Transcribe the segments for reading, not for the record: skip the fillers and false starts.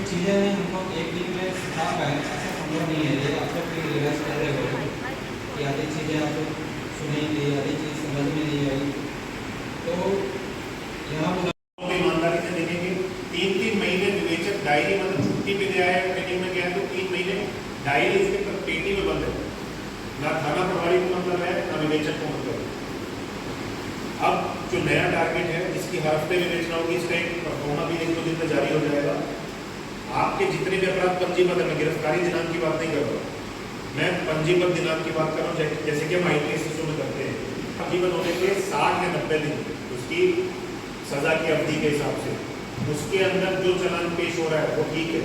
चीज़ें हम लोग एक दिन में सिखा पाए ऐसा संभव नहीं है। ये आप लोग भी रियलाइज कर रहे हो कि आधी चीज़ें आप लोग सुनेंगे, आधी चीज़ समझ में नहीं आई। तो यहाँ ईमानदारी से देखेंगे 3-3 महीने विवेचक डायरी मतलब छुट्टी पे गया है, ट्रेनिंग में गया है, तो 3 महीने डायरी उसके पेटी में बंद है, ना थाना प्रभारी को मतलब है ना विवेचक को मतलब है। अब जो नया टारगेट है इसकी हफ्ते विवेचना होगी, इसका एक होना भी 1-2 दिन में जारी हो जाएगा। आपके जितने भी अपराध पंजीबद्ध है, मैं गिरफ्तारी दिनांक की बात नहीं कर रहा हूँ, मैं पंजीबद्ध दिनांक की बात कर रहा हूँ, जैसे कि हम IPS में करते हैं। पंजीबद्ध होने के 60 या 90 दिन उसकी सजा की अवधि के हिसाब से उसके अंदर जो चालान पेश हो रहा है वो ठीक है,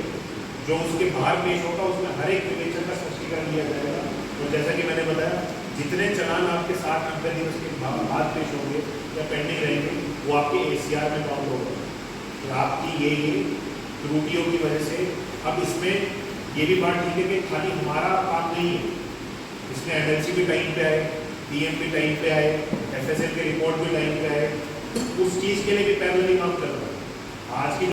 जो उसके बाहर पेश होगा उसमें हर एक विवेचन का स्पष्टीकरण दिया जाएगा। तो जैसा कि मैंने बताया, जितने चालान आपके 60-90 दिन उसके बाद पेश होंगे या पेंडिंग रहेंगे वो आपके ACR में काउंट होगा। तो आपकी ये त्रुटियों की वजह से अब इसमें ये भी बात ठीक है कि खाली हमारा काम नहीं है, इसमें MLC भी टाइम पे आए, PM भी टाइम पे आए, FSL की रिपोर्ट भी टाइम पे आए, उस चीज़ के लिए भी पैरेलली काम कर रहा है। आज की